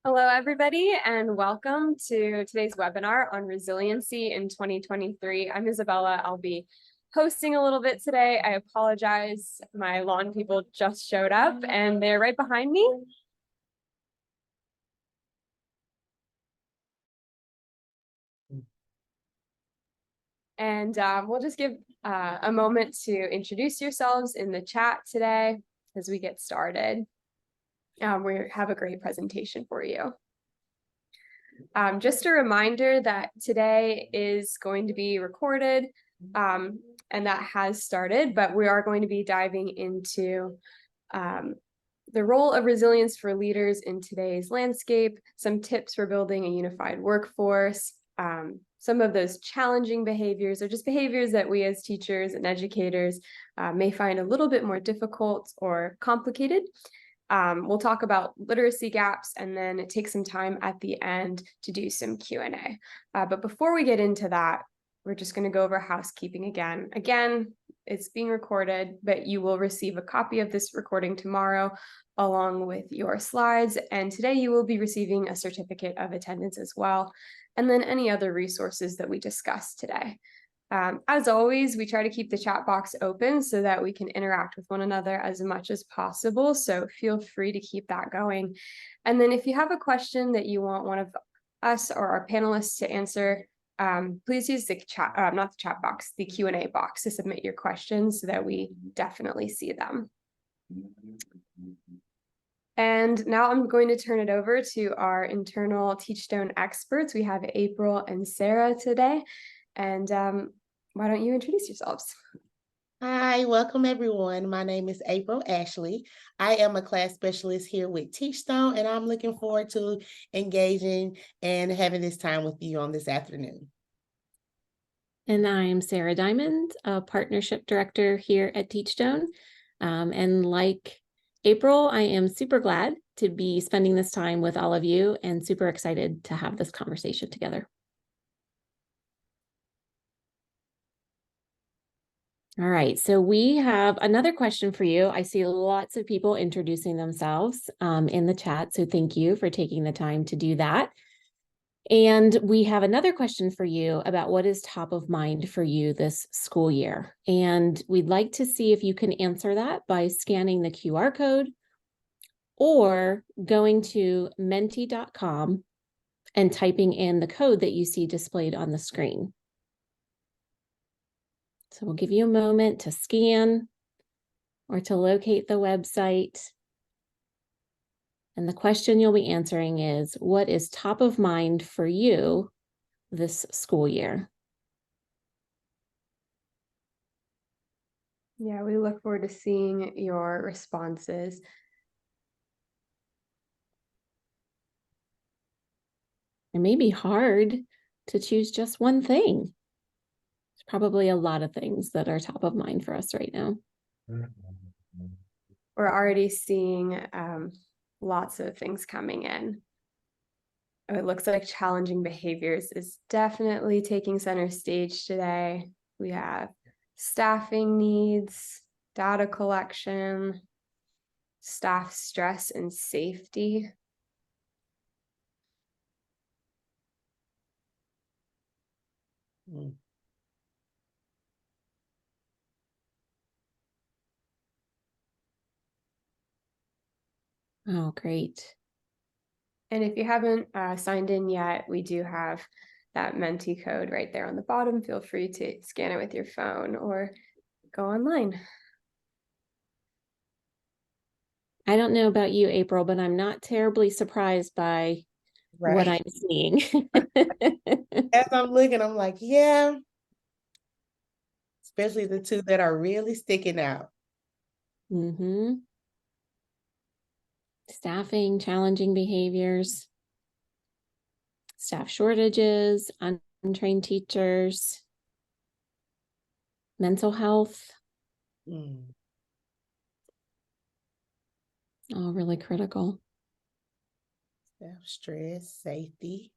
Hello, everybody, and welcome to today's webinar on resiliency in 2023. I'm Isabella. I'll be hosting a little bit today. I apologize. My lawn people just showed up and they're right behind me. And we'll just give a moment to introduce yourselves in the chat today as we get started. We have a great presentation for you. Just a reminder that today is going to be recorded, and that has started, but we are going to be diving into the role of resilience for leaders in today's landscape, some tips for building a unified workforce, some of those challenging behaviors or just behaviors that we as teachers and educators may find a little bit more difficult or complicated. We'll talk about literacy gaps and then take some time at the end to do some Q&A. But before we get into that, we're just going to go over housekeeping again. Again, it's being recorded, but you will receive a copy of this recording tomorrow along with your slides. And today you will be receiving a certificate of attendance as well, and then any other resources that we discussed today. As always, we try to keep the chat box open so that we can interact with one another as much as possible. So feel free to keep that going. And then if you have a question that you want one of us or our panelists to answer, please use the chat, not the chat box, the Q&A box to submit your questions so that we definitely see them. And now I'm going to turn it over to our internal Teachstone experts. We have April and Sara today. And why don't you introduce yourselves? Hi, welcome everyone. My name is April Ashley. I am a class specialist here with Teachstone, and I'm looking forward to engaging and having this time with you on this afternoon. And I'm Sara Diamond, a partnership director here at Teachstone. And like April, I am super glad to be spending this time with all of you and super excited to have this conversation together. All right, so we have another question for you. I see lots of people introducing themselves in the chat, so thank you for taking the time to do that. And we have another question for you about what is top of mind for you this school year. And we'd like to see if you can answer that by scanning the QR code or going to menti.com and typing in the code that you see displayed on the screen. So we'll give you a moment to scan or to locate the website. And the question you'll be answering is, what is top of mind for you this school year? Yeah, we look forward to seeing your responses. It may be hard to choose just one thing. Probably a lot of things that are top of mind for us right now. We're already seeing lots of things coming in. It looks like challenging behaviors is definitely taking center stage today. We have staffing needs, data collection, staff stress and safety. Oh, great. And if you haven't signed in yet, we do have that Menti code right there on the bottom. Feel free to scan it with your phone or go online. I don't know about you, April, but I'm not terribly surprised by what I'm seeing. As I'm looking, I'm like, yeah, especially the two that are really sticking out. Mm-hmm. Staffing, challenging behaviors, staff shortages, untrained teachers, mental health. All really critical. Staff stress, safety.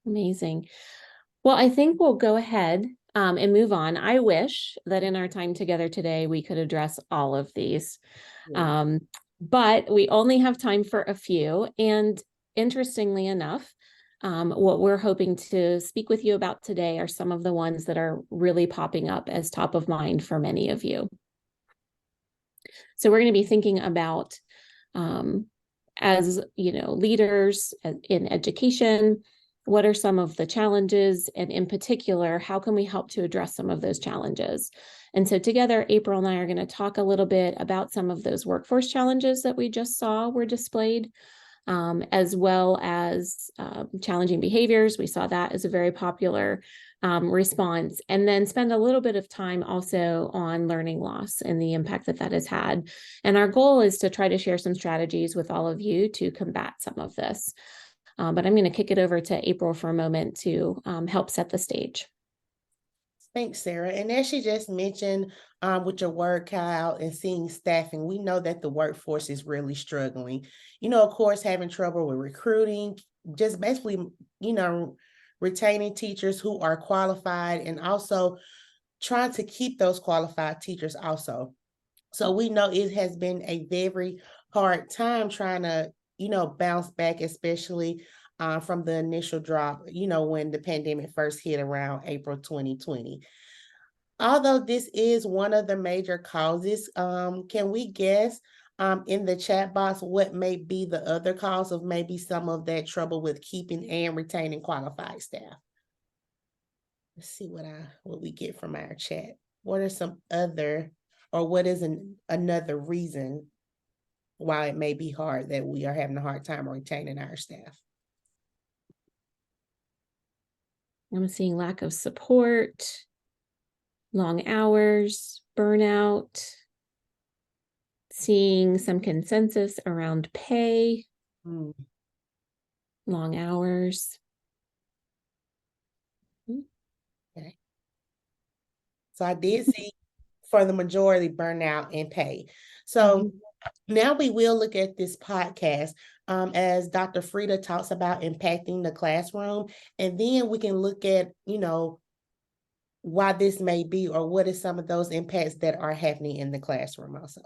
Amazing. Well, I think we'll go ahead and move on. I wish that in our time together today, we could address all of these. Yeah. But we only have time for a few. And interestingly enough, what we're hoping to speak with you about today are some of the ones that are really popping up as top of mind for many of you. So we're going to be thinking about, as leaders in education, what are some of the challenges, and in particular, how can we help to address some of those challenges? And so together, April and I are going to talk a little bit about some of those workforce challenges that we just saw were displayed, as well as challenging behaviors. We saw that as a very popular response, and then spend a little bit of time also on learning loss and the impact that that has had. And our goal is to try to share some strategies with all of you to combat some of this. But I'm going to kick it over to April for a moment to help set the stage. Thanks, Sarah. And as she just mentioned, with your word count and seeing staffing, we know that the workforce is really struggling. Of course, having trouble with recruiting, just basically, retaining teachers who are qualified, and also trying to keep those qualified teachers also. So we know it has been a very hard time trying to, bounce back, especially from the initial drop, when the pandemic first hit around April 2020. Although this is one of the major causes, can we guess in the chat box what may be the other cause of maybe some of that trouble with keeping and retaining qualified staff? Let's see what we get from our chat. What are some other, or what is another reason why it may be hard that we are having a hard time retaining our staff? I'm seeing lack of support, long hours, burnout, seeing some consensus around pay, long hours. Okay. So I did see for the majority burnout and pay. So now we will look at this podcast as Dr. Frida talks about impacting the classroom. And then we can look at, why this may be, or what is some of those impacts that are happening in the classroom also.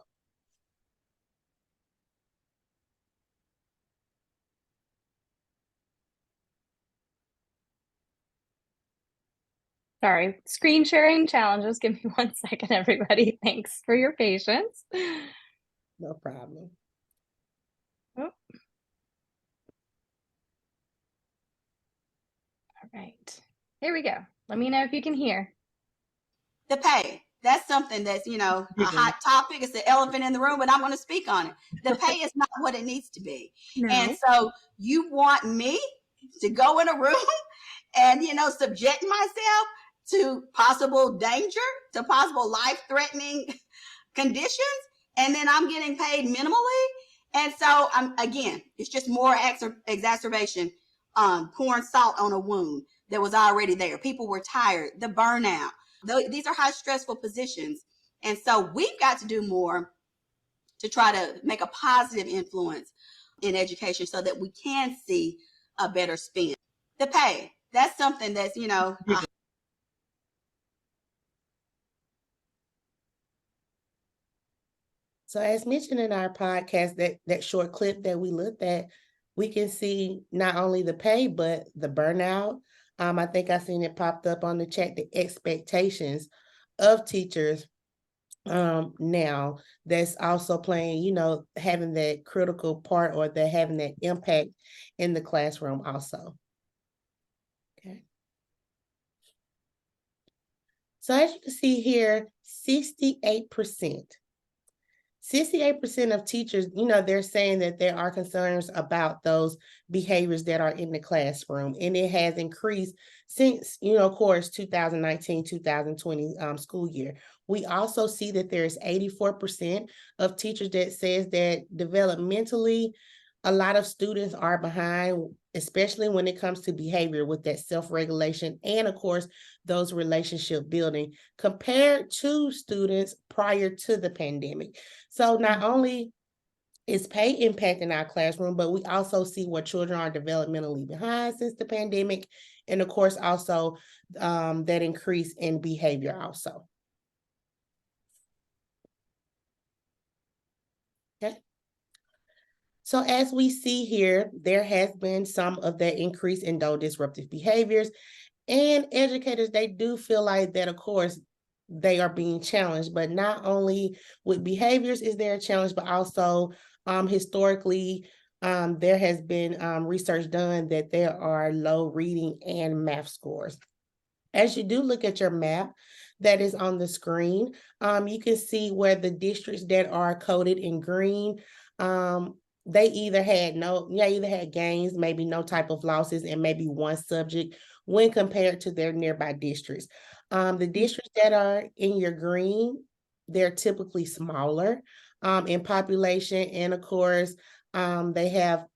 Sorry, screen sharing challenges. Give me 1 second, everybody. Thanks for your patience. No problem. Oh. All right, here we go. Let me know if you can hear. The pay. That's something that's, a hot topic. It's the elephant in the room, but I'm going to speak on it. The pay is not what it needs to be. No. And so you want me to go in a room and, subject myself to possible danger, to possible life-threatening conditions, and then I'm getting paid minimally. And so, again, it's just more exacerbation, pouring salt on a wound that was already there. People were tired, the burnout. These are high stressful positions. And so we've got to do more to try to make a positive influence in education so that we can see a better spin. The pay, that's something that's, So as mentioned in our podcast, that short clip that we looked at, we can see not only the pay, but the burnout. I think I seen it popped up on the chat, the expectations of teachers now that's also playing, having that critical part, or they're having that impact in the classroom also. Okay. So as you can see here, 68%. 68% of teachers, they're saying that there are concerns about those behaviors that are in the classroom. And it has increased since, of course, 2019, 2020 school year. We also see that there's 84% of teachers that says that developmentally, a lot of students are behind, especially when it comes to behavior with that self-regulation and, of course, those relationship building compared to students prior to the pandemic. So not only is pay impacting our classroom, but we also see where children are developmentally behind since the pandemic, and of course also that increase in behavior also. Okay. So as we see here, there has been some of that increase in those disruptive behaviors, and educators, they do feel like that, of course, they are being challenged, but not only with behaviors is there a challenge, but also historically, there has been research done that there are low reading and math scores. As you do look at your map that is on the screen, you can see where the districts that are coded in green, they either had gains, maybe no type of losses, and maybe one subject when compared to their nearby districts. The districts that are in your green, they're typically smaller in population, and of course, they have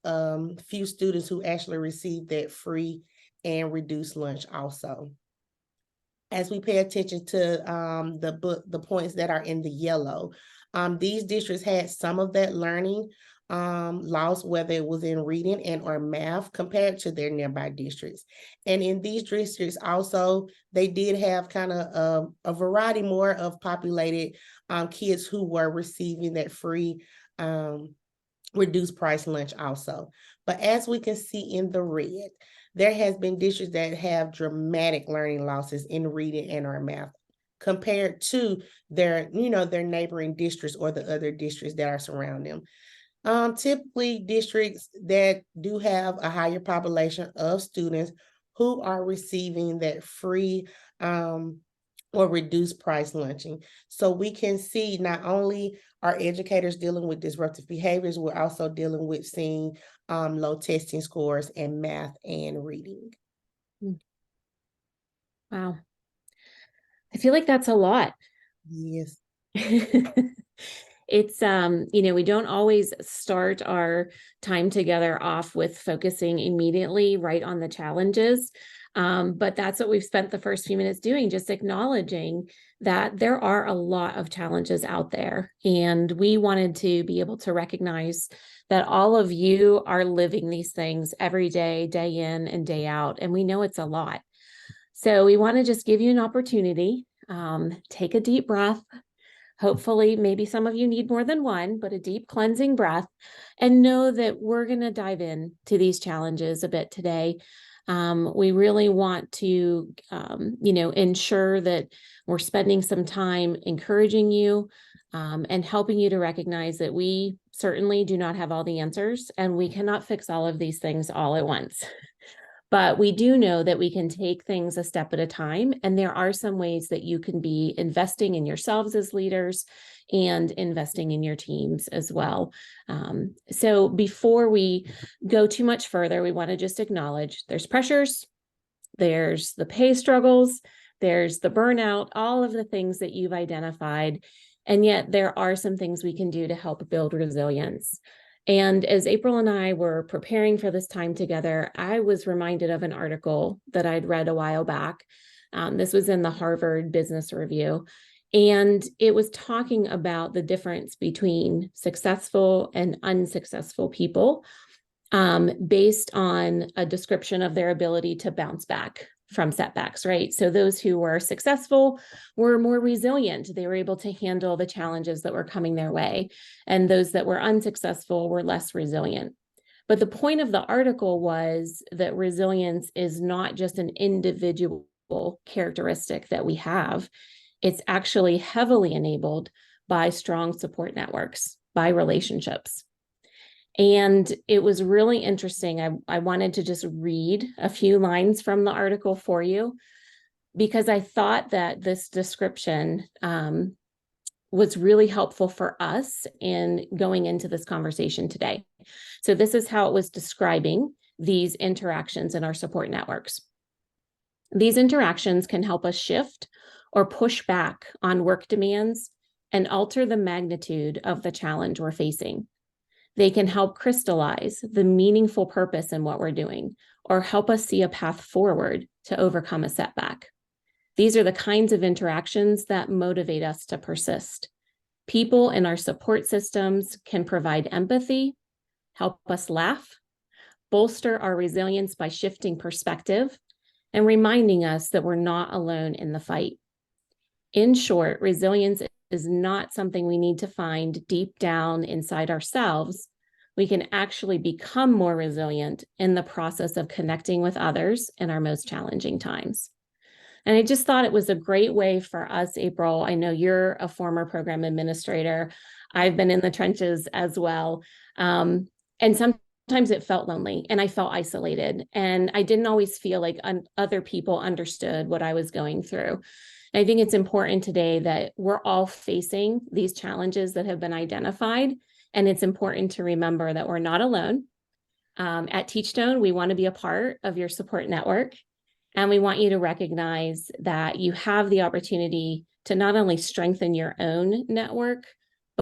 few students who actually receive that free and reduced lunch also. As we pay attention to the points that are in the yellow, these districts had some of that learning loss, whether it was in reading and or math compared to their nearby districts. And in these districts also, they did have kind of a variety more of populated kids who were receiving that free reduced price lunch also. But as we can see in the red, there has been districts that have dramatic learning losses in reading and or math compared to their neighboring districts or the other districts that are surrounding them. Typically districts that do have a higher population of students who are receiving that free or reduced price lunching. So we can see not only are educators dealing with disruptive behaviors, we're also dealing with seeing low testing scores in math and reading. Wow. I feel like that's a lot. Yes. It's, we don't always start our time together off with focusing immediately right on the challenges. But that's what we've spent the first few minutes doing, just acknowledging that there are a lot of challenges out there. And we wanted to be able to recognize that all of you are living these things every day, day in and day out. And we know it's a lot. So we want to just give you an opportunity, take a deep breath. Hopefully, maybe some of you need more than one, but a deep cleansing breath, and know that we're going to dive in to these challenges a bit today. We really want to, ensure that we're spending some time encouraging you and helping you to recognize that we certainly do not have all the answers, and we cannot fix all of these things all at once. But we do know that we can take things a step at a time. And there are some ways that you can be investing in yourselves as leaders and investing in your teams as well. So before we go too much further, we want to just acknowledge there's pressures, there's the pay struggles, there's the burnout, all of the things that you've identified. And yet there are some things we can do to help build resilience. And as April and I were preparing for this time together, I was reminded of an article that I'd read a while back. This was in the Harvard Business Review, and it was talking about the difference between successful and unsuccessful people based on a description of their ability to bounce back from setbacks, right? So those who were successful were more resilient. They were able to handle the challenges that were coming their way. And those that were unsuccessful were less resilient. But the point of the article was that resilience is not just an individual characteristic that we have. It's actually heavily enabled by strong support networks, by relationships. And it was really interesting. I wanted to just read a few lines from the article for you, because I thought that this description was really helpful for us in going into this conversation today. So this is how it was describing these interactions in our support networks. These interactions can help us shift or push back on work demands and alter the magnitude of the challenge we're facing. They can help crystallize the meaningful purpose in what we're doing, or help us see a path forward to overcome a setback. These are the kinds of interactions that motivate us to persist. People in our support systems can provide empathy, help us laugh, bolster our resilience by shifting perspective, and reminding us that we're not alone in the fight. In short, resilience is not something we need to find deep down inside ourselves. We can actually become more resilient in the process of connecting with others in our most challenging times. And I just thought it was a great way for us, April. I know you're a former program administrator. I've been in the trenches as well. And sometimes it felt lonely and I felt isolated. And I didn't always feel like other people understood what I was going through. I think it's important today that we're all facing these challenges that have been identified. And it's important to remember that we're not alone. At Teachstone, we want to be a part of your support network. And we want you to recognize that you have the opportunity to not only strengthen your own network,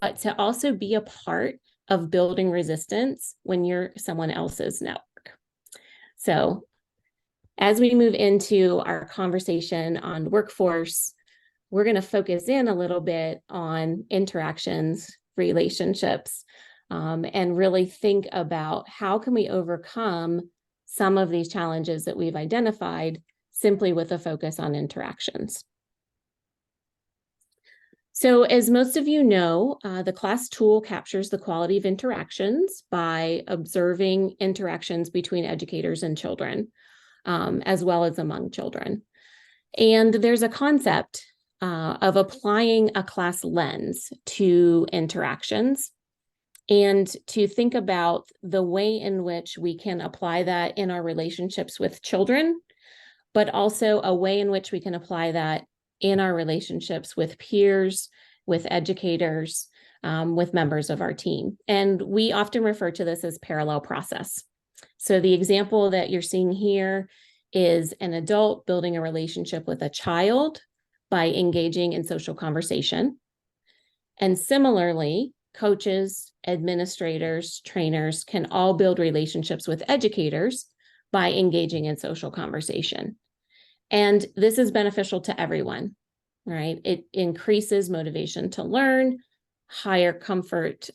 but to also be a part of building resistance when you're someone else's network. So as we move into our conversation on workforce, we're going to focus in a little bit on interactions, relationships, and really think about how can we overcome some of these challenges that we've identified simply with a focus on interactions. So as most of you know, the class tool captures the quality of interactions by observing interactions between educators and children, as well as among children. And there's a concept of applying a class lens to interactions and to think about the way in which we can apply that in our relationships with children, but also a way in which we can apply that in our relationships with peers, with educators, with members of our team. And we often refer to this as parallel process. So the example that you're seeing here is an adult building a relationship with a child by engaging in social conversation. And similarly, coaches, administrators, trainers can all build relationships with educators by engaging in social conversation. And this is beneficial to everyone, right? It increases motivation to learn, higher comfort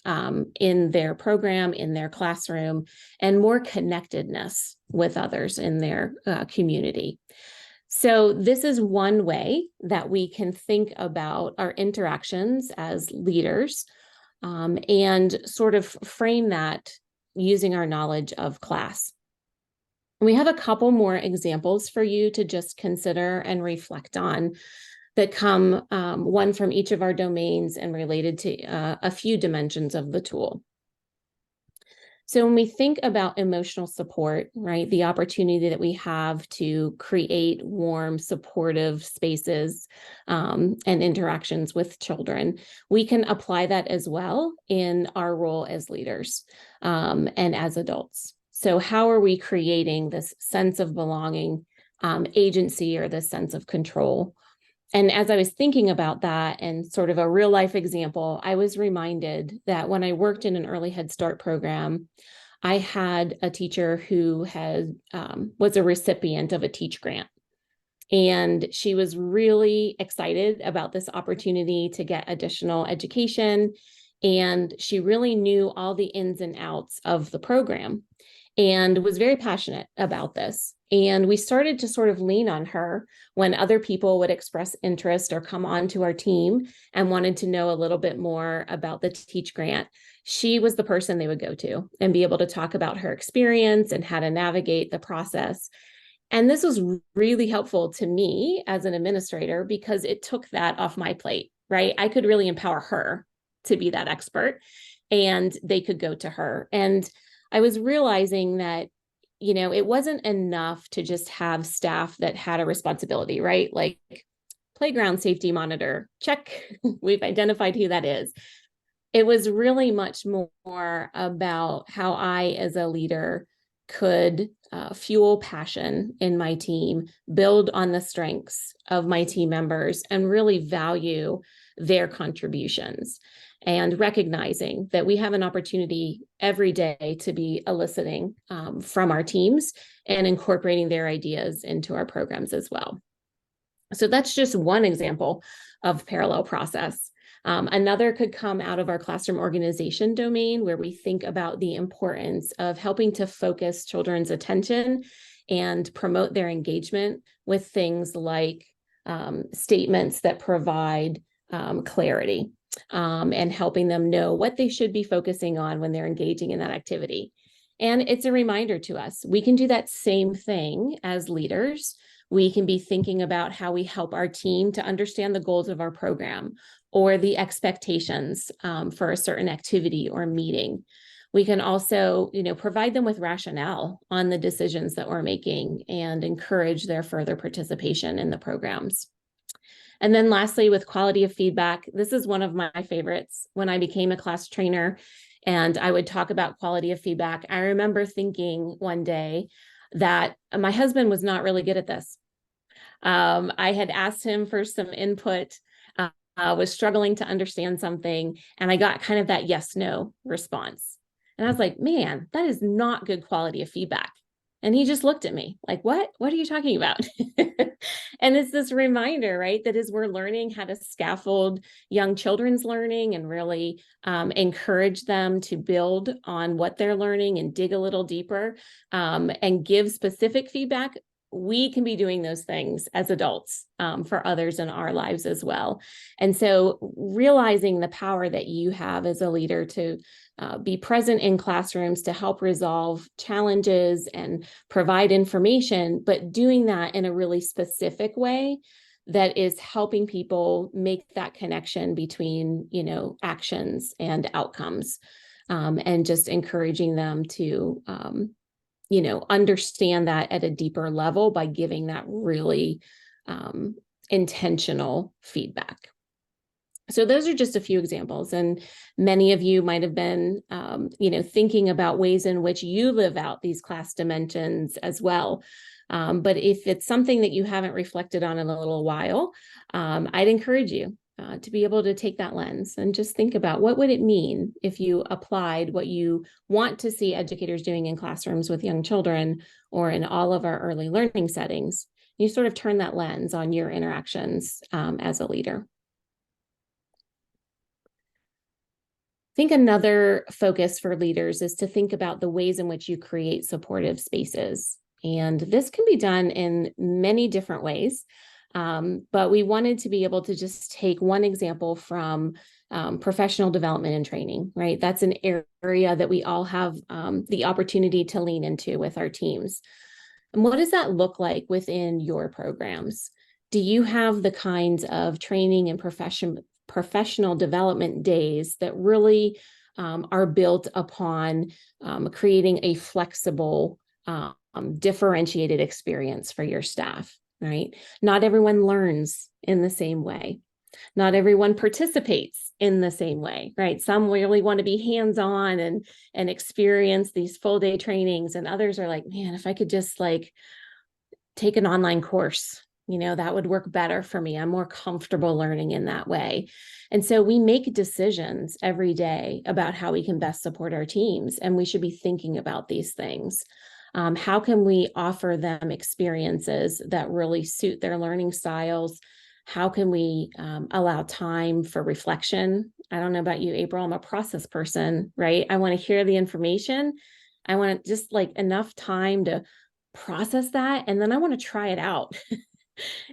in their program, in their classroom, and more connectedness with others in their community. So this is one way that we can think about our interactions as leaders and sort of frame that using our knowledge of class. We have a couple more examples for you to just consider and reflect on that come one from each of our domains and related to a few dimensions of the tool. So when we think about emotional support, right, the opportunity that we have to create warm, supportive spaces and interactions with children, we can apply that as well in our role as leaders and as adults. So how are we creating this sense of belonging, agency, or this sense of control? And as I was thinking about that and sort of a real life example, I was reminded that when I worked in an early Head Start program, I had a teacher who was a recipient of a Teach grant. And she was really excited about this opportunity to get additional education. And she really knew all the ins and outs of the program and was very passionate about this. And we started to sort of lean on her when other people would express interest or come onto our team and wanted to know a little bit more about the Teach grant. She was the person they would go to and be able to talk about her experience and how to navigate the process. And this was really helpful to me as an administrator because it took that off my plate, right? I could really empower her to be that expert and they could go to her. And I was realizing that, you know, it wasn't enough to just have staff that had a responsibility, right? Like playground safety monitor, check, we've identified who that is. It was really much more about how I, as a leader, could fuel passion in my team, build on the strengths of my team members, and really value their contributions. And recognizing that we have an opportunity every day to be eliciting from our teams and incorporating their ideas into our programs as well. So that's just one example of parallel process. Another could come out of our classroom organization domain, where we think about the importance of helping to focus children's attention and promote their engagement with things like statements that provide clarity, and helping them know what they should be focusing on when they're engaging in that activity. And it's a reminder to us, we can do that same thing as leaders. We can be thinking about how we help our team to understand the goals of our program or the expectations for a certain activity or meeting. We can also, provide them with rationale on the decisions that we're making and encourage their further participation in the programs. And then lastly, with quality of feedback, this is one of my favorites. When I became a class trainer and I would talk about quality of feedback, I remember thinking one day that my husband was not really good at this. I had asked him for some input, was struggling to understand something, and I got kind of that yes, no response. And I was like, man, that is not good quality of feedback. And he just looked at me like, what are you talking about? And it's this reminder, right, that as we're learning how to scaffold young children's learning and really encourage them to build on what they're learning and dig a little deeper, and give specific feedback, we can be doing those things as adults for others in our lives as well. And so realizing the power that you have as a leader to be present in classrooms to help resolve challenges and provide information, but doing that in a really specific way that is helping people make that connection between, actions and outcomes, and just encouraging them to, understand that at a deeper level by giving that really intentional feedback. So those are just a few examples, and many of you might have been, thinking about ways in which you live out these class dimensions as well. But if it's something that you haven't reflected on in a little while, I'd encourage you to be able to take that lens and just think about what would it mean if you applied what you want to see educators doing in classrooms with young children or in all of our early learning settings. You sort of turn that lens on your interactions as a leader. I think another focus for leaders is to think about the ways in which you create supportive spaces. And this can be done in many different ways. But we wanted to be able to just take one example from professional development and training, right? That's an area that we all have the opportunity to lean into with our teams. And what does that look like within your programs? Do you have the kinds of training and professional development days that really are built upon creating a flexible, differentiated experience for your staff, right? Not everyone learns in the same way. Not everyone participates in the same way, right? Some really want to be hands-on and experience these full day trainings, and others are like, man, if I could just take an online course, that would work better for me. I'm more comfortable learning in that way. And so we make decisions every day about how we can best support our teams, and we should be thinking about these things. How can we offer them experiences that really suit their learning styles? How can we allow time for reflection? I don't know about you, April, I'm a process person, right? I want to hear the information. I want just enough time to process that. And then I want to try it out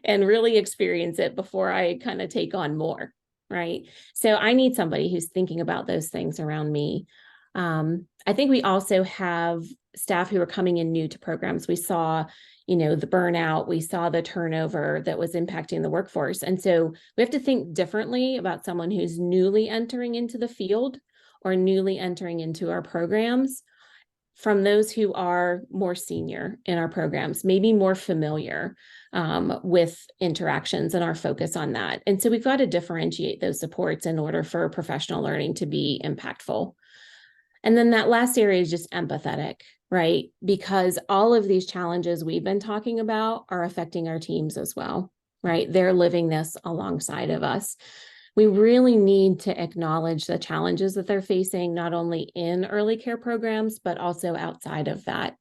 and really experience it before I kind of take on more, right? So I need somebody who's thinking about those things around me. I think we also have staff who are coming in new to programs. We saw, the burnout, we saw the turnover that was impacting the workforce. And so we have to think differently about someone who's newly entering into the field or newly entering into our programs from those who are more senior in our programs, maybe more familiar with interactions and our focus on that. And so we've got to differentiate those supports in order for professional learning to be impactful. And then that last area is just empathetic, right? Because all of these challenges we've been talking about are affecting our teams as well, right? They're living this alongside of us. We really need to acknowledge the challenges that they're facing, not only in early care programs, but also outside of that.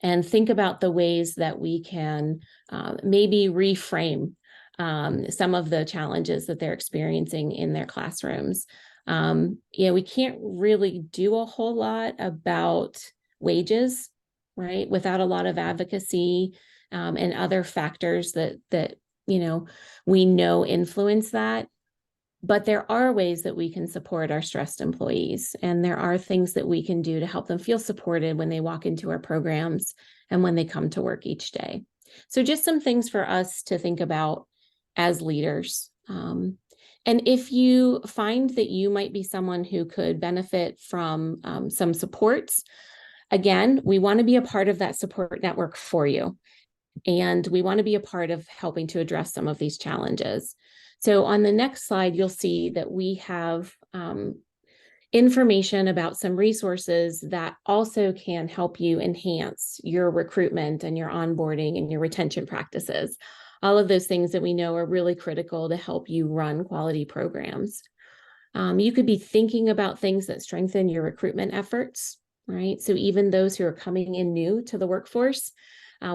And think about the ways that we can maybe reframe some of the challenges that they're experiencing in their classrooms. We can't really do a whole lot about wages right? Without a lot of advocacy and other factors that we know influence that. But there are ways that we can support our stressed employees, and there are things that we can do to help them feel supported when they walk into our programs and when they come to work each day. So just some things for us to think about as leaders. And if you find that you might be someone who could benefit from some supports, again, we want to be a part of that support network for you. And we want to be a part of helping to address some of these challenges. So on the next slide, you'll see that we have information about some resources that also can help you enhance your recruitment and your onboarding and your retention practices. All of those things that we know are really critical to help you run quality programs. You could be thinking about things that strengthen your recruitment efforts, right? So even those who are coming in new to the workforce,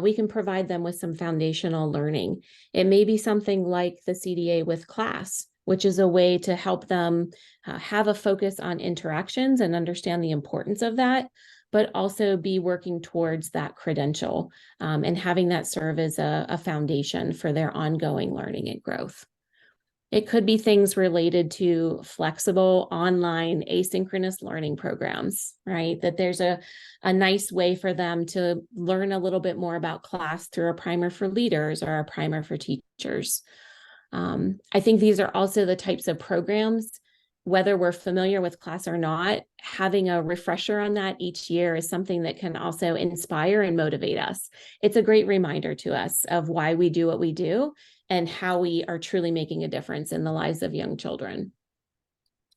we can provide them with some foundational learning. It may be something like the CDA with class, which is a way to help them have a focus on interactions and understand the importance of that, but also be working towards that credential and having that serve as a foundation for their ongoing learning and growth. It could be things related to flexible online asynchronous learning programs, right? That there's a nice way for them to learn a little bit more about class through a primer for leaders or a primer for teachers. I think these are also the types of programs, whether we're familiar with class or not, having a refresher on that each year is something that can also inspire and motivate us. It's a great reminder to us of why we do what we do and how we are truly making a difference in the lives of young children.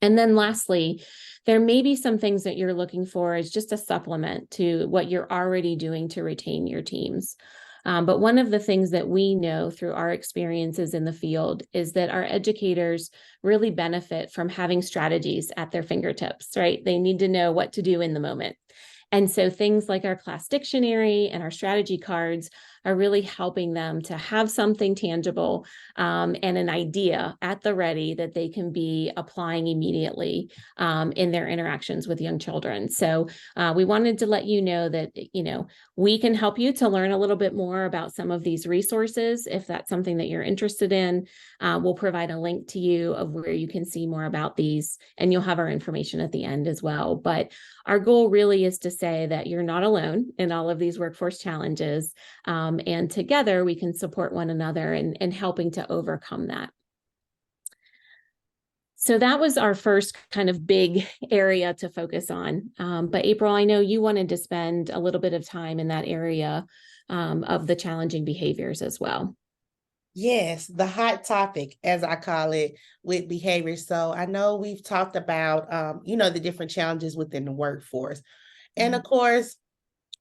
And then lastly, there may be some things that you're looking for as just a supplement to what you're already doing to retain your teams. But one of the things that we know through our experiences in the field is that our educators really benefit from having strategies at their fingertips, right? They need to know what to do in the moment. And so things like our class dictionary and our strategy cards are really helping them to have something tangible and an idea at the ready that they can be applying immediately in their interactions with young children. So we wanted to let you know that, we can help you to learn a little bit more about some of these resources. If that's something that you're interested in, we'll provide a link to you of where you can see more about these, and you'll have our information at the end as well. But our goal really is to say that you're not alone in all of these workforce challenges. And together we can support one another in helping to overcome that. So that was our first kind of big area to focus on. But April, I know you wanted to spend a little bit of time in that area of the challenging behaviors as well. Yes, the hot topic, as I call it, with behavior. So I know we've talked about, the different challenges within the workforce. And of course,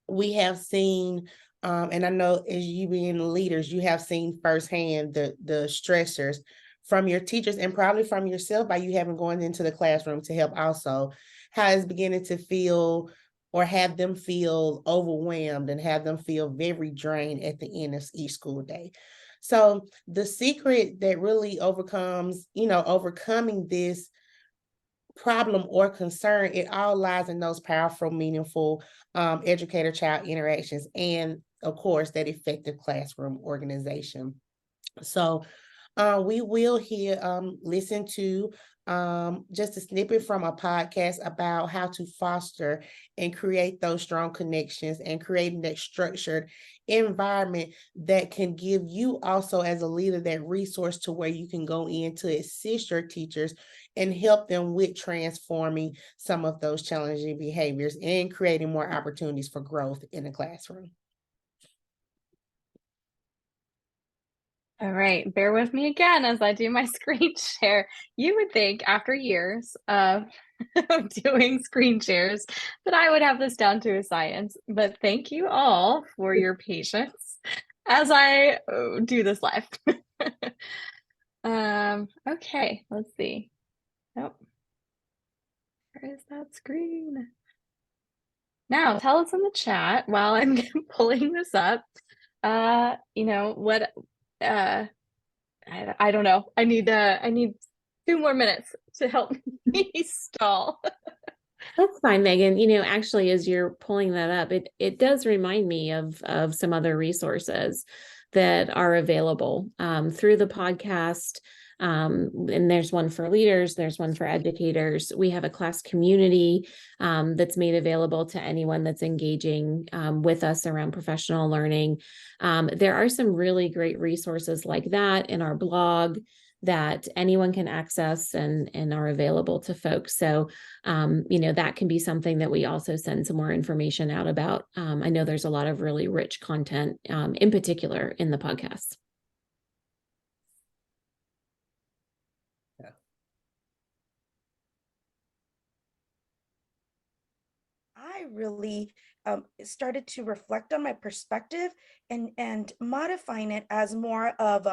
we have seen, and I know as you being leaders, you have seen firsthand the stressors from your teachers and probably from yourself by you having gone into the classroom to help also, how it's beginning to feel or have them feel overwhelmed and have them feel very drained at the end of each school day. So the secret that really overcoming this problem or concern, it all lies in those powerful, meaningful educator-child interactions and, of course, that effective classroom organization. So we will listen to just a snippet from a podcast about how to foster and create those strong connections and creating that structured environment that can give you also as a leader that resource to where you can go in to assist your teachers and help them with transforming some of those challenging behaviors and creating more opportunities for growth in the classroom. All right, bear with me again as I do my screen share. You would think after years of doing screen shares that I would have this down to a science, but thank you all for your patience as I do this live. Okay, let's see. Nope. Where is that screen? Now, tell us in the chat while I'm pulling this up. What I don't know. I need 2 more minutes to help me stall. That's fine, Megan. You know, actually, as you're pulling that up, it does remind me of some other resources that are available through the podcast. And there's one for leaders, there's one for educators. We have a class community that's made available to anyone that's engaging with us around professional learning. There are some really great resources like that in our blog that anyone can access and are available to folks. So you know, that can be something that we also send some more information out about. I know there's a lot of really rich content, in particular in the podcast. I really started to reflect on my perspective and modifying it as more of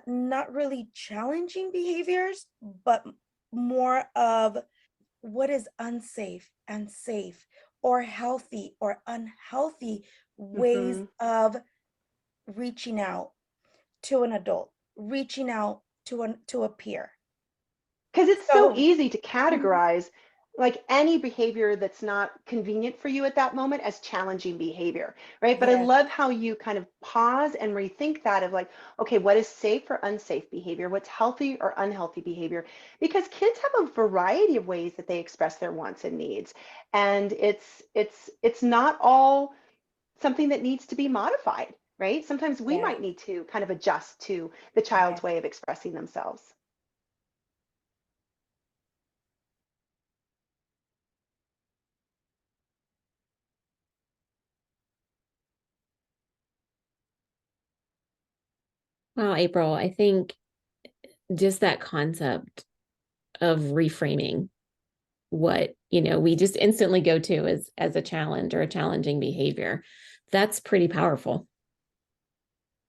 not really challenging behaviors, but more of what is unsafe and safe, or healthy or unhealthy ways of reaching out to an adult, reaching out to a peer. Because it's so So easy to categorize like any behavior that's not convenient for you at that moment as challenging behavior, right? But I yes, love how you kind of pause and rethink that of like, okay, what is safe or unsafe behavior? What's healthy or unhealthy behavior? Because kids have a variety of ways that they express their wants and needs. And it's not all something that needs to be modified, right? Sometimes we yes, might need to kind of adjust to the child's yes. way of expressing themselves. Wow, April, I think just that concept of reframing what, you know, we just instantly go to as a challenge or a challenging behavior. That's pretty powerful.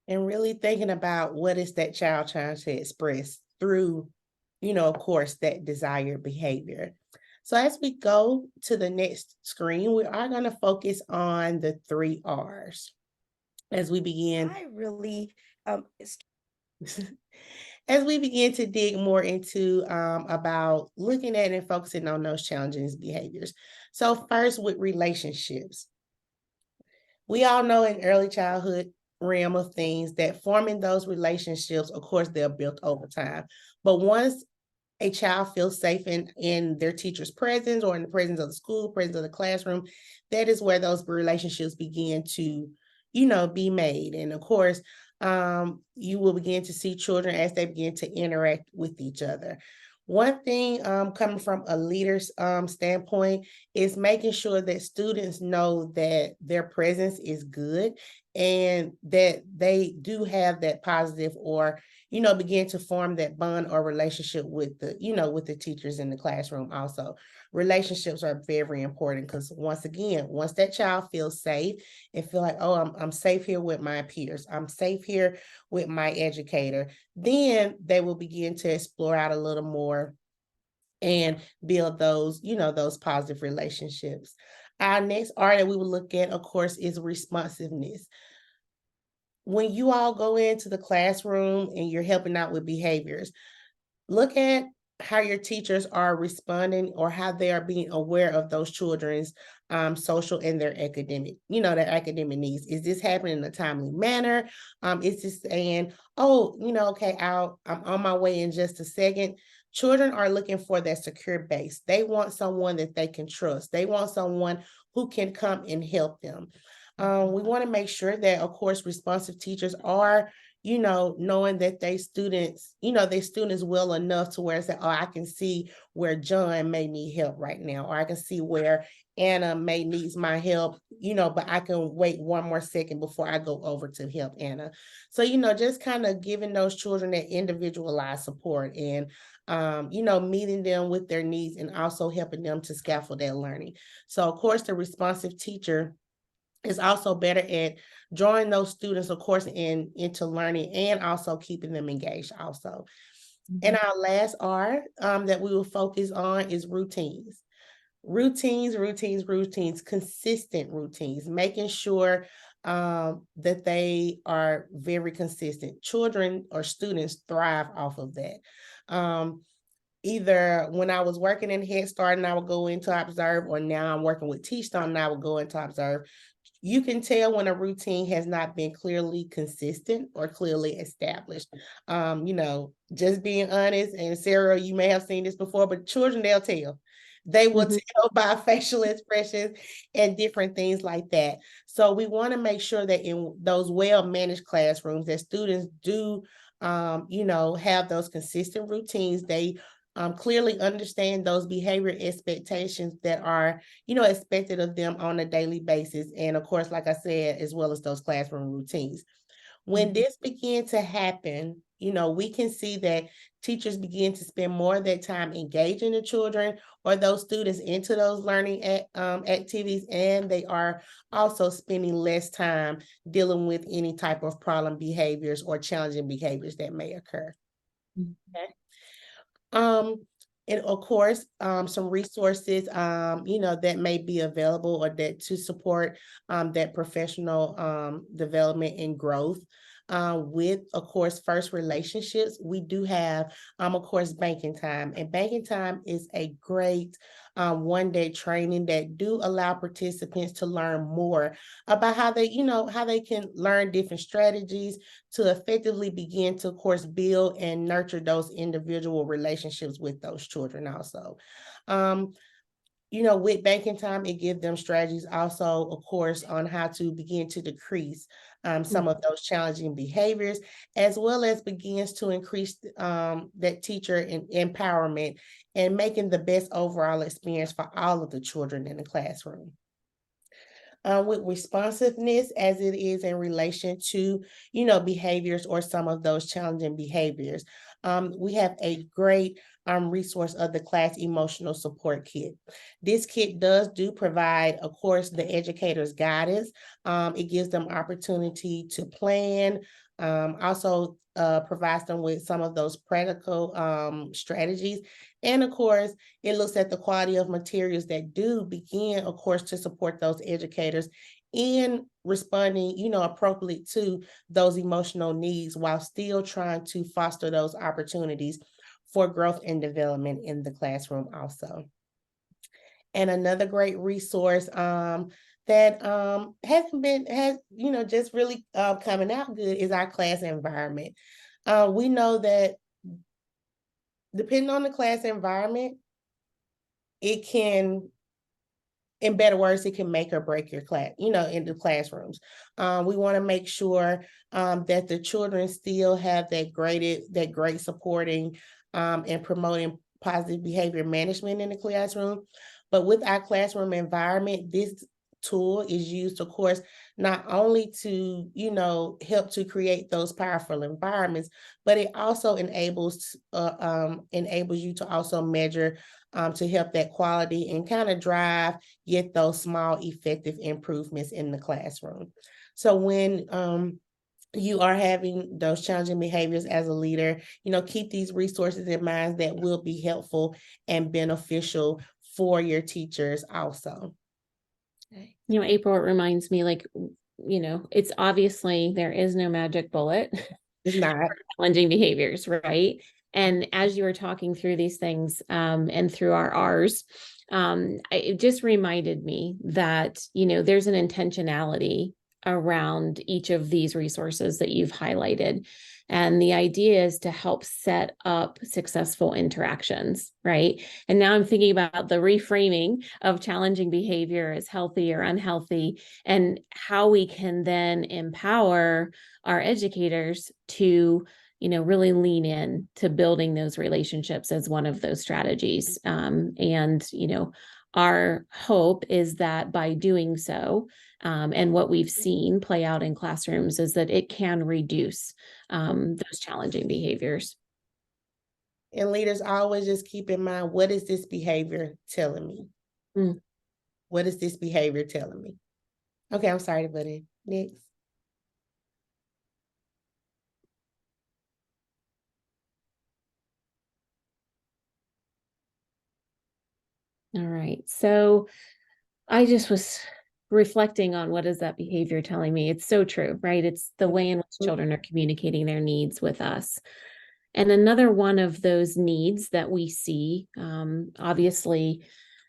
And really thinking about what is that child trying to express through, of course, that desired behavior. So as we go to the next screen, we are going to focus on the 3 R's as we begin. I really As we begin to dig more into about looking at and focusing on those challenging behaviors. So first with relationships. We all know in early childhood realm of things that forming those relationships, of course, they're built over time. But once a child feels safe in their teacher's presence or in the presence of the school, presence of the classroom, that is where those relationships begin to, be made. And of course, you will begin to see children as they begin to interact with each other. One thing coming from a leader's standpoint is making sure that students know that their presence is good and that they do have that positive or begin to form that bond or relationship with the teachers in the classroom. Also, relationships are very important because once again, once that child feels safe and feel like, oh, I'm safe here with my peers, I'm safe here with my educator, then they will begin to explore out a little more and build those positive relationships. Our next R that we will look at, of course, is responsiveness. When you all go into the classroom and you're helping out with behaviors, look at how your teachers are responding or how they are being aware of those children's social and their academic needs. Is this happening in a timely manner? Is this saying, oh, okay, I'm on my way in just a second. Children are looking for that secure base. They want someone that they can trust. They want someone who can come and help them. We want to make sure that, of course, responsive teachers are knowing that their students well enough to where it's like, oh, I can see where John may need help right now, or I can see where Anna may needs my help, but I can wait one more second before I go over to help Anna. So, just kind of giving those children that individualized support and, meeting them with their needs and also helping them to scaffold their learning. So, of course, the responsive teacher is also better at drawing those students, of course, into learning and also keeping them engaged also. And our last R that we will focus on is routines. Routines, consistent routines, making sure that they are very consistent. Children or students thrive off of that. either when I was working in Head Start and I would go into observe, or now I'm working with Teachstone and I would go into observe, you can tell when a routine has not been clearly consistent or clearly established. Just being honest, and Sara, you may have seen this before, but children, they'll tell. They will tell by facial expressions and different things like that. So we want to make sure that in those well-managed classrooms that students do, have those consistent routines. They clearly understand those behavior expectations that are, expected of them on a daily basis. And of course, like I said, as well as those classroom routines. When this began to happen, we can see that teachers begin to spend more of their time engaging the children or those students into those learning activities, and they are also spending less time dealing with any type of problem behaviors or challenging behaviors that may occur. Okay. And of course, some resources, that may be available or that to support that professional development and growth. With, of course, first relationships, we do have, of course, banking time. And banking time is a great one-day training that do allow participants to learn more about how they can learn different strategies to effectively begin to, of course, build and nurture those individual relationships with those children also. With banking time, it gives them strategies also, of course, on how to begin to decrease some of those challenging behaviors, as well as begins to increase that teacher empowerment and making the best overall experience for all of the children in the classroom. With responsiveness, as it is in relation to, behaviors or some of those challenging behaviors. We have a great resource of the class emotional support kit. This kit do provide, of course, the educator's guidance. It gives them opportunity to plan, also provides them with some of those practical strategies. And of course, it looks at the quality of materials that do begin, of course, to support those educators in responding, appropriately to those emotional needs while still trying to foster those opportunities for growth and development in the classroom also. And another great resource that has just really coming out good is our class environment. We know that depending on the class environment, it can, in better words, it can make or break your class, in the classrooms. We want to make sure that the children still have that great supporting and promoting positive behavior management in the classroom. But with our classroom environment, this tool is used, of course, not only to, help to create those powerful environments, but it also enables you to also measure to help that quality and kind of get those small effective improvements in the classroom. So when you are having those challenging behaviors as a leader, keep these resources in mind that will be helpful and beneficial for your teachers also. April, it reminds me, it's obviously there is no magic bullet. It's not. For challenging behaviors, right? And as you were talking through these things and through our R's, it just reminded me that, there's an intentionality around each of these resources that you've highlighted. And the idea is to help set up successful interactions, right? And now I'm thinking about the reframing of challenging behavior as healthy or unhealthy, and how we can then empower our educators to, really lean in to building those relationships as one of those strategies. Our hope is that by doing so, and what we've seen play out in classrooms is that it can reduce those challenging behaviors. And leaders always just keep in mind, what is this behavior telling me? What is this behavior telling me? Okay, I'm sorry to butt in. Next. All right. So I just was reflecting on what is that behavior telling me. It's so true, right? It's the way in which children are communicating their needs with us. And another one of those needs that we see, obviously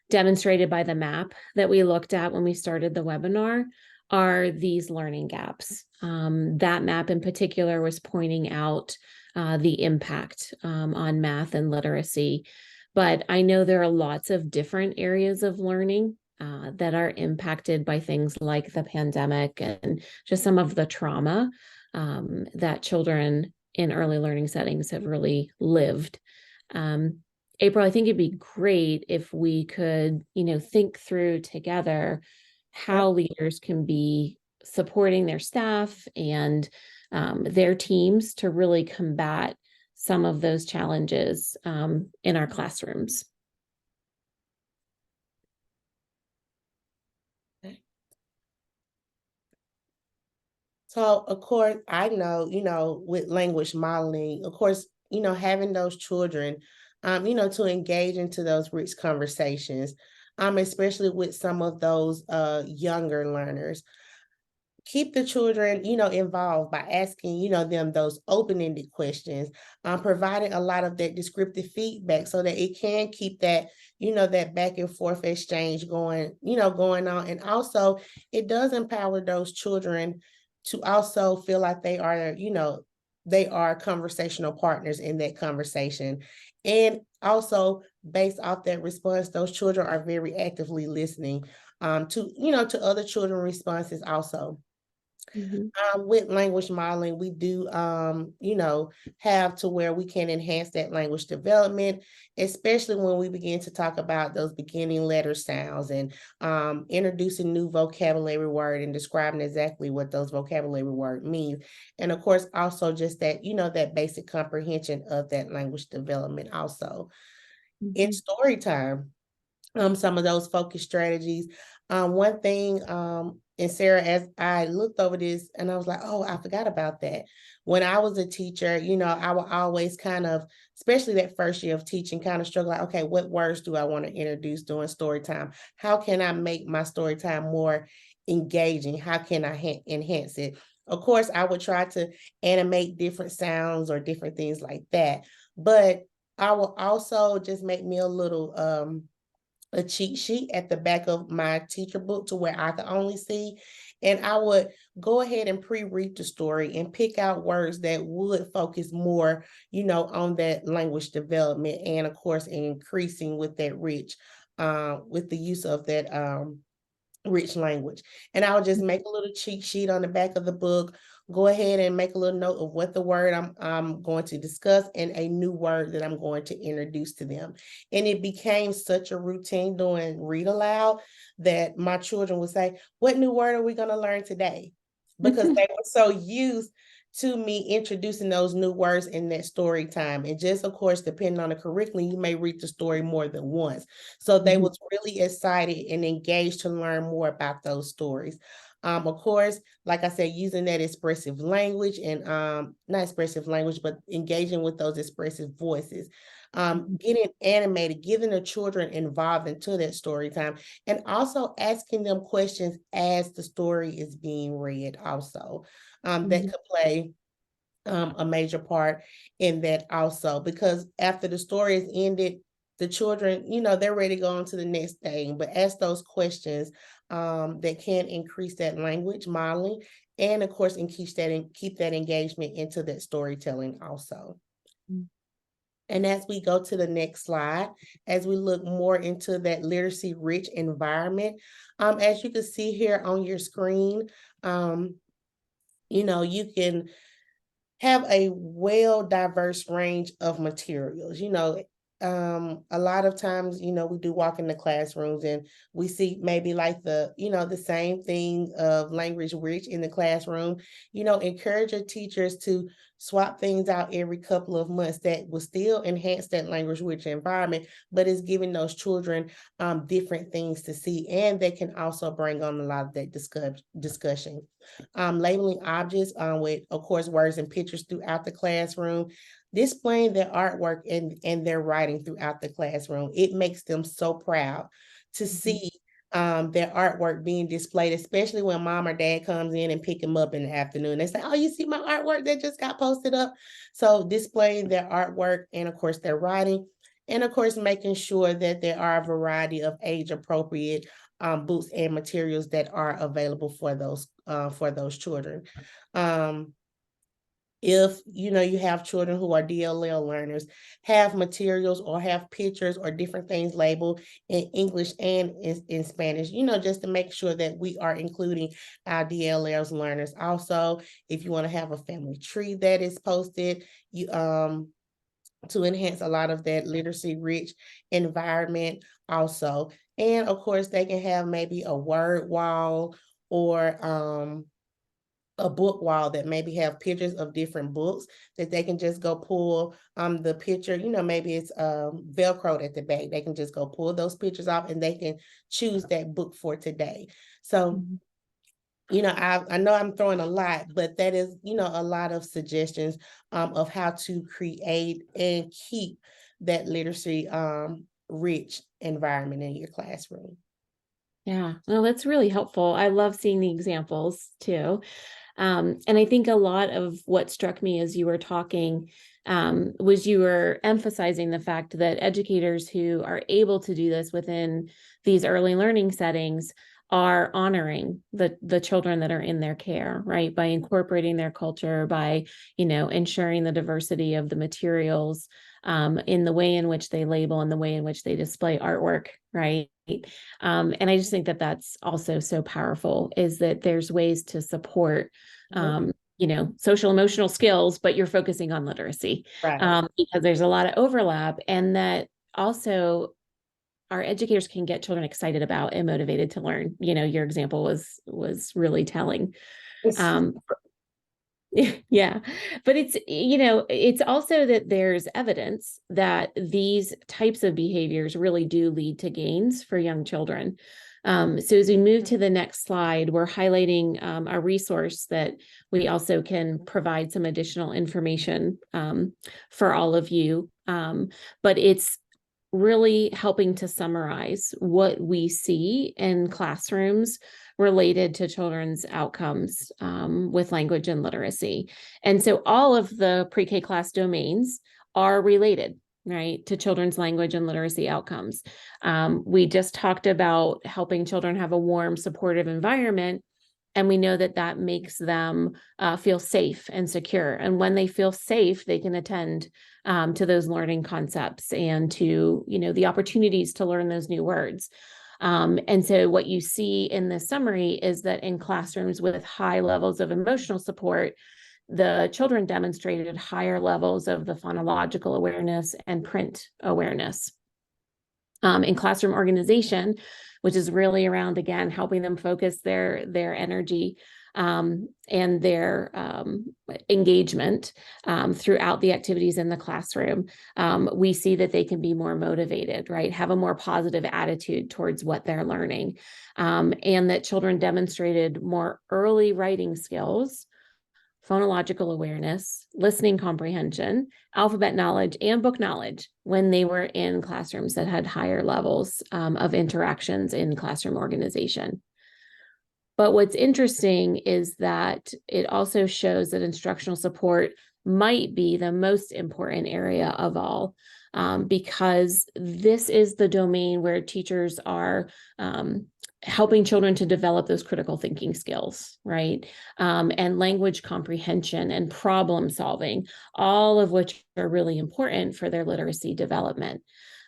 demonstrated by the map that we looked at when we started the webinar, are these learning gaps. That map in particular was pointing out the impact on math and literacy. But I know there are lots of different areas of learning that are impacted by things like the pandemic and just some of the trauma that children in early learning settings have really lived. April, I think it'd be great if we could, think through together how leaders can be supporting their staff and their teams to really combat some of those challenges in our classrooms. So, of course, I know, with language modeling, of course, having those children, to engage into those rich conversations, especially with some of those younger learners. Keep the children, involved by asking, them those open-ended questions, providing a lot of that descriptive feedback so that it can keep that, that back and forth exchange going on. And also it does empower those children to also feel like they are conversational partners in that conversation. And also based off that response, those children are very actively listening to other children responses also. With language modeling, we do, have to where we can enhance that language development, especially when we begin to talk about those beginning letter sounds and introducing new vocabulary word and describing exactly what those vocabulary word means. And of course, also just that, that basic comprehension of that language development also. In story time, some of those focus strategies. One thing, and Sara, as I looked over this and I was like, oh, I forgot about that. When I was a teacher, I would always kind of, especially that first year of teaching, kind of struggle like, okay, what words do I want to introduce during story time? How can I make my story time more engaging? How can I enhance it? Of course, I would try to animate different sounds or different things like that. But I will also just make me a cheat sheet at the back of my teacher book to where I could only see. And I would go ahead and pre-read the story and pick out words that would focus more, on that language development. And of course, increasing with that with the use of that rich language. And I would just make a little cheat sheet on the back of the book, go ahead and make a little note of what the word I'm going to discuss and a new word that I'm going to introduce to them. And it became such a routine doing read aloud that my children would say, what new word are we going to learn today? Because they were so used to me introducing those new words in that story time. And just, of course, depending on the curriculum, you may read the story more than once. So they was really excited and engaged to learn more about those stories. Of course, like I said, using that expressive language and not expressive language, but engaging with those expressive voices, getting animated, getting the children involved into that story time, and also asking them questions as the story is being read also. That could play a major part in that also, because after the story is ended, the children, they're ready to go on to the next thing, but ask those questions that can increase that language modeling and of course, and keep that engagement into that storytelling also. And as we go to the next slide, as we look more into that literacy rich environment, as you can see here on your screen, you can have a diverse range of materials. A lot of times, we do walk in the classrooms and we see maybe like the same thing of language rich in the classroom. Encourage your teachers to swap things out every couple of months that will still enhance that language rich environment, but it's giving those children different things to see, and they can also bring on a lot of that discussion. Labeling objects with, of course, words and pictures throughout the classroom, displaying their artwork and their writing throughout the classroom. It makes them so proud to see their artwork being displayed, especially when mom or dad comes in and pick them up in the afternoon. They say, oh, you see my artwork that just got posted up? So displaying their artwork and of course their writing, and of course making sure that there are a variety of age appropriate books and materials that are available for those children. If you have children who are DLL learners, have materials or have pictures or different things labeled in English and in Spanish, just to make sure that we are including our DLLs learners. Also, if you want to have a family tree that is posted, you to enhance a lot of that literacy rich environment also. And of course, they can have maybe a word wall or a book wall that maybe have pictures of different books that they can just go pull the picture, maybe it's Velcroed at the back. They can just go pull those pictures off and they can choose that book for today. So, I know I'm throwing a lot, but that is, a lot of suggestions of how to create and keep that literacy rich environment in your classroom. Yeah, well, that's really helpful. I love seeing the examples too. And I think a lot of what struck me as you were talking was you were emphasizing the fact that educators who are able to do this within these early learning settings are honoring the children that are in their care, right? By incorporating their culture, by, ensuring the diversity of the materials in the way in which they label and the way in which they display artwork, right? And I just think that that's also so powerful, is that there's ways to support, social emotional skills, but you're focusing on literacy, Right. because there's a lot of overlap, and that also our educators can get children excited about and motivated to learn. Your example was really telling. Yeah, but it's also that there's evidence that these types of behaviors really do lead to gains for young children. So as we move to the next slide, we're highlighting a resource that we also can provide some additional information for all of you. But it's really helping to summarize what we see in classrooms related to children's outcomes with language and literacy. And so all of the pre-K class domains are related, right, to children's language and literacy outcomes. We just talked about helping children have a warm, supportive environment. And we know that that makes them feel safe and secure. And when they feel safe, they can attend to those learning concepts and to, the opportunities to learn those new words. And so what you see in this summary is that in classrooms with high levels of emotional support, the children demonstrated higher levels of the phonological awareness and print awareness. In classroom organization, which is really around, again, helping them focus their energy and their engagement throughout the activities in the classroom, we see that they can be more motivated, right? Have a more positive attitude towards what they're learning. And that children demonstrated more early writing skills, phonological awareness, listening comprehension, alphabet knowledge, and book knowledge when they were in classrooms that had higher levels of interactions in classroom organization. But what's interesting is that it also shows that instructional support might be the most important area of all, because this is the domain where teachers are helping children to develop those critical thinking skills, right? And language comprehension and problem solving, all of which are really important for their literacy development.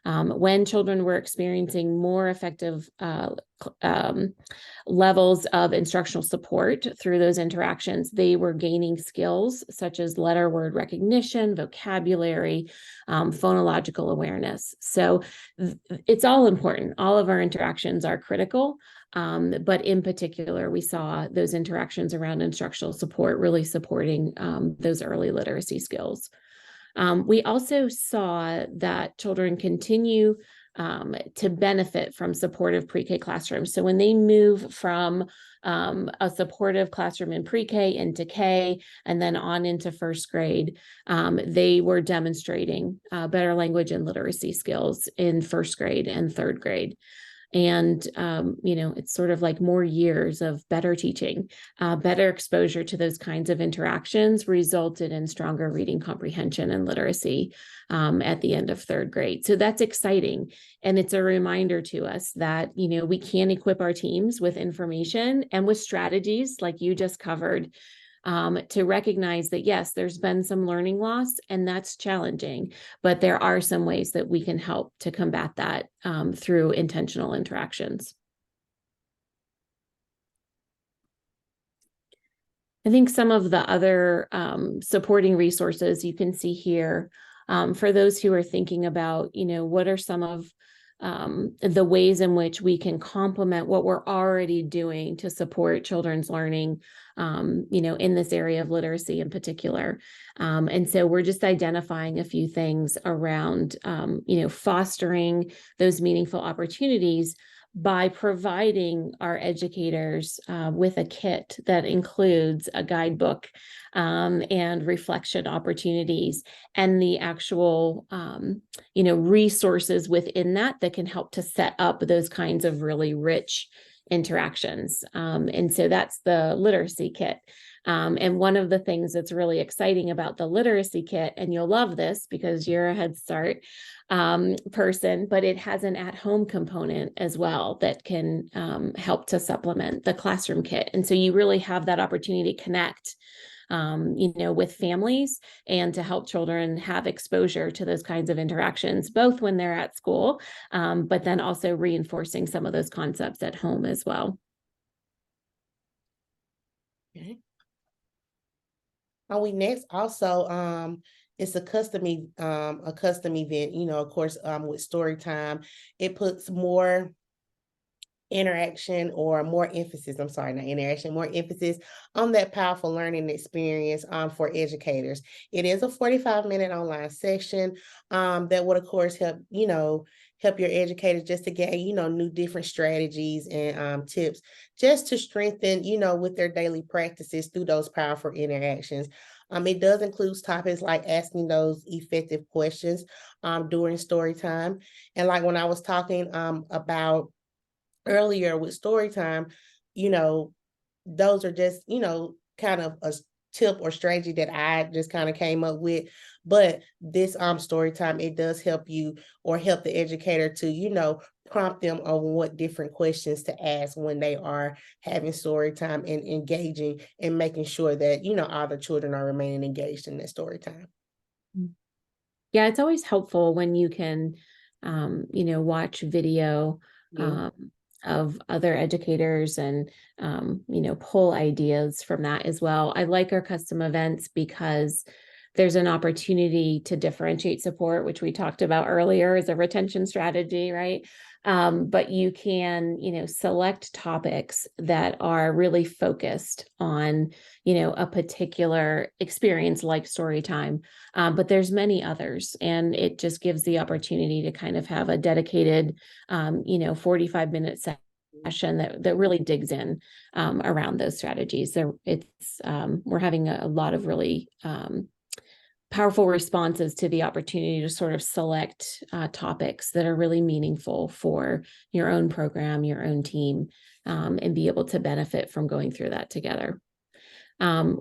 When children were experiencing more effective levels of instructional support through those interactions, they were gaining skills such as letter word recognition, vocabulary, phonological awareness. So it's all important. All of our interactions are critical. But in particular, we saw those interactions around instructional support really supporting those early literacy skills. We also saw that children continue to benefit from supportive pre-K classrooms. So when they move from a supportive classroom in pre-K into K and then on into first grade, they were demonstrating better language and literacy skills in first grade and third grade. And, it's sort of like more years of better teaching, better exposure to those kinds of interactions resulted in stronger reading comprehension and literacy at the end of third grade. So that's exciting. And it's a reminder to us that, we can equip our teams with information and with strategies like you just covered, to recognize that, yes, there's been some learning loss and that's challenging, but there are some ways that we can help to combat that through intentional interactions. I think some of the other supporting resources you can see here for those who are thinking about, what are some of the ways in which we can complement what we're already doing to support children's learning, in this area of literacy in particular. And so we're just identifying a few things around, fostering those meaningful opportunities by providing our educators with a kit that includes a guidebook and reflection opportunities and the actual, resources within that can help to set up those kinds of really rich interactions. And so that's the literacy kit. And one of the things that's really exciting about the literacy kit, and you'll love this because you're a Head Start person, but it has an at-home component as well that can help to supplement the classroom kit. And so you really have that opportunity to connect with families and to help children have exposure to those kinds of interactions, both when they're at school, but then also reinforcing some of those concepts at home as well. Okay. We next also it's a custom event, of course, with story time. It puts more interaction or more emphasis, I'm sorry, not interaction, more emphasis on that powerful learning experience for educators. It is a 45-minute online session that would, of course, help your educators just to gain, new different strategies and tips just to strengthen, with their daily practices through those powerful interactions. It does include topics like asking those effective questions during story time. And like when I was talking about earlier with story time, those are just, kind of a tip or strategy that I just kind of came up with. But this story time, it does help you or help the educator to, prompt them on what different questions to ask when they are having story time and engaging and making sure that, all the children are remaining engaged in that story time. Yeah, it's always helpful when you can, watch video of other educators and, pull ideas from that as well. I like our custom events because there's an opportunity to differentiate support, which we talked about earlier as a retention strategy, right? But you can, select topics that are really focused on, a particular experience like story time. But there's many others, and it just gives the opportunity to kind of have a dedicated, 45-minute session that really digs in around those strategies. We're having a lot of really powerful responses to the opportunity to sort of select topics that are really meaningful for your own program, your own team, and be able to benefit from going through that together.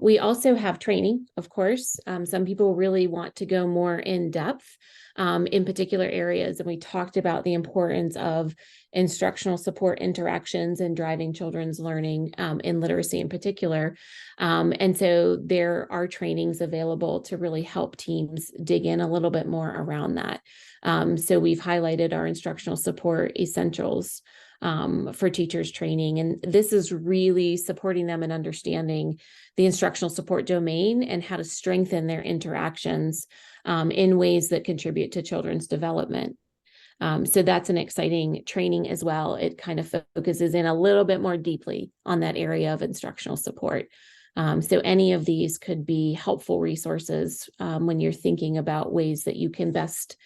We also have training, of course. Some people really want to go more in depth in particular areas. And we talked about the importance of instructional support interactions and driving children's learning in literacy in particular. And so there are trainings available to really help teams dig in a little bit more around that. So we've highlighted our instructional support essentials for teachers training. And this is really supporting them in understanding the instructional support domain and how to strengthen their interactions in ways that contribute to children's development. So that's an exciting training as well. It kind of focuses in a little bit more deeply on that area of instructional support. So any of these could be helpful resources when you're thinking about ways that you can best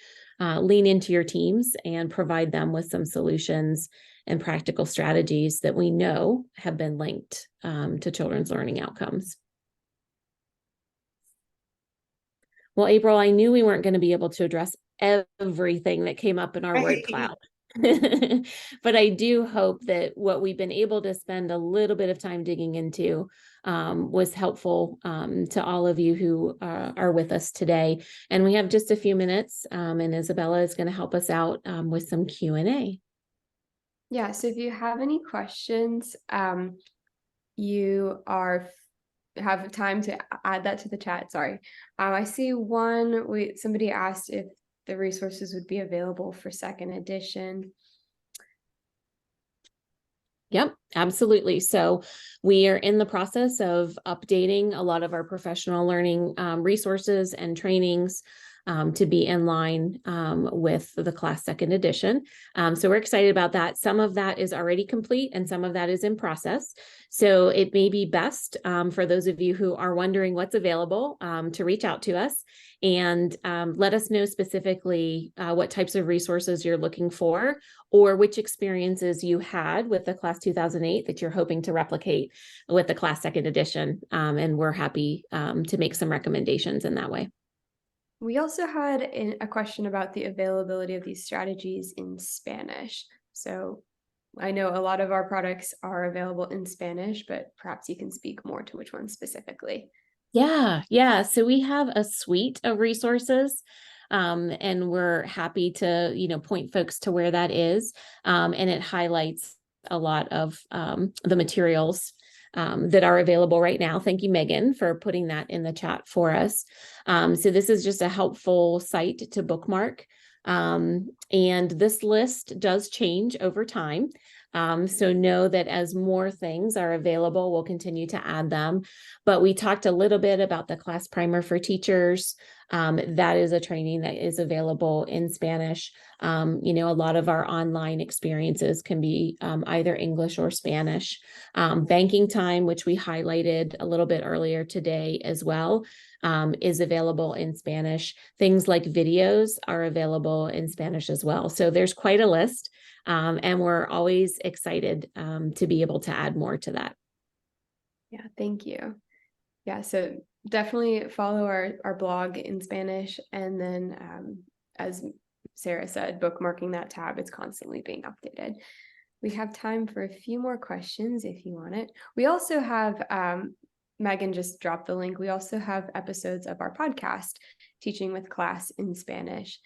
lean into your teams and provide them with some solutions and practical strategies that we know have been linked to children's learning outcomes. Well, April, I knew we weren't going to be able to address everything that came up in our word cloud. But I do hope that what we've been able to spend a little bit of time digging into was helpful to all of you who are with us today. And we have just a few minutes, and Isabella is going to help us out with some Q&A. Yeah, so if you have any questions, you have time to add that to the chat. Sorry. I see somebody asked if the resources would be available for second edition. Yep, absolutely. So we are in the process of updating a lot of our professional learning resources and trainings to be in line with the class second edition. So we're excited about that. Some of that is already complete and some of that is in process. So it may be best for those of you who are wondering what's available to reach out to us and let us know specifically what types of resources you're looking for or which experiences you had with the class 2008 that you're hoping to replicate with the class second edition. And we're happy to make some recommendations in that way. We also had a question about the availability of these strategies in Spanish. So I know a lot of our products are available in Spanish, but perhaps you can speak more to which one specifically. Yeah. So we have a suite of resources. And we're happy to, point folks to where that is. And it highlights a lot of the materials that are available right now. Thank you, Megan, for putting that in the chat for us. So this is just a helpful site to bookmark. And this list does change over time. So know that as more things are available, we'll continue to add them. But we talked a little bit about the class primer for teachers. That is a training that is available in Spanish. A lot of our online experiences can be either English or Spanish. Banking time, which we highlighted a little bit earlier today as well, is available in Spanish. Things like videos are available in Spanish as well. So there's quite a list. And we're always excited to be able to add more to that. Yeah, thank you. Yeah, so definitely follow our blog in Spanish. And then as Sara said, bookmarking that tab, it's constantly being updated. We have time for a few more questions if you want it. We also have, Megan just dropped the link. We also have episodes of our podcast, Teaching with Class in Spanish.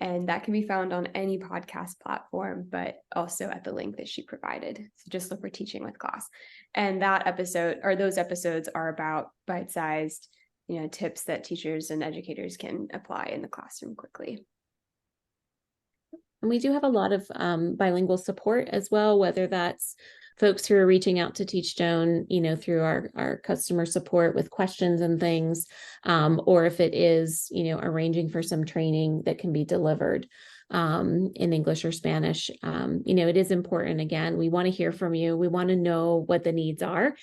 And that can be found on any podcast platform, but also at the link that she provided. So just look for Teaching with Class. And those episodes are about bite-sized, tips that teachers and educators can apply in the classroom quickly. And we do have a lot of bilingual support as well, whether that's folks who are reaching out to Teachstone, through our customer support with questions and things, or if it is, arranging for some training that can be delivered in English or Spanish. It is important. Again, we want to hear from you. We want to know what the needs are.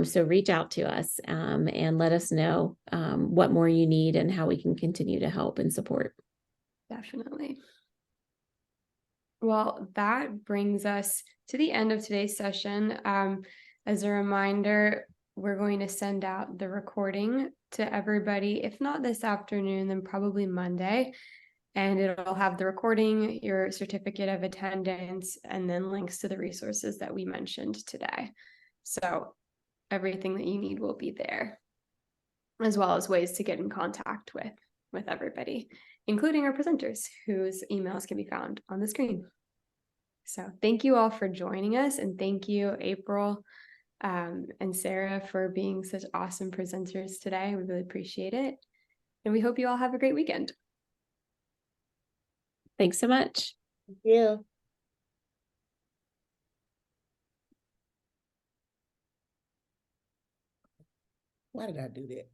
So reach out to us and let us know what more you need and how we can continue to help and support. Definitely. Well, that brings us to the end of today's session. As a reminder, we're going to send out the recording to everybody, if not this afternoon, then probably Monday. And it'll have the recording, your certificate of attendance, and then links to the resources that we mentioned today. So everything that you need will be there, as well as ways to get in contact with everybody, including our presenters whose emails can be found on the screen. So thank you all for joining us, and thank you, April and Sara, for being such awesome presenters today. We really appreciate it. And we hope you all have a great weekend. Thanks so much. Thank you. Why did I do that?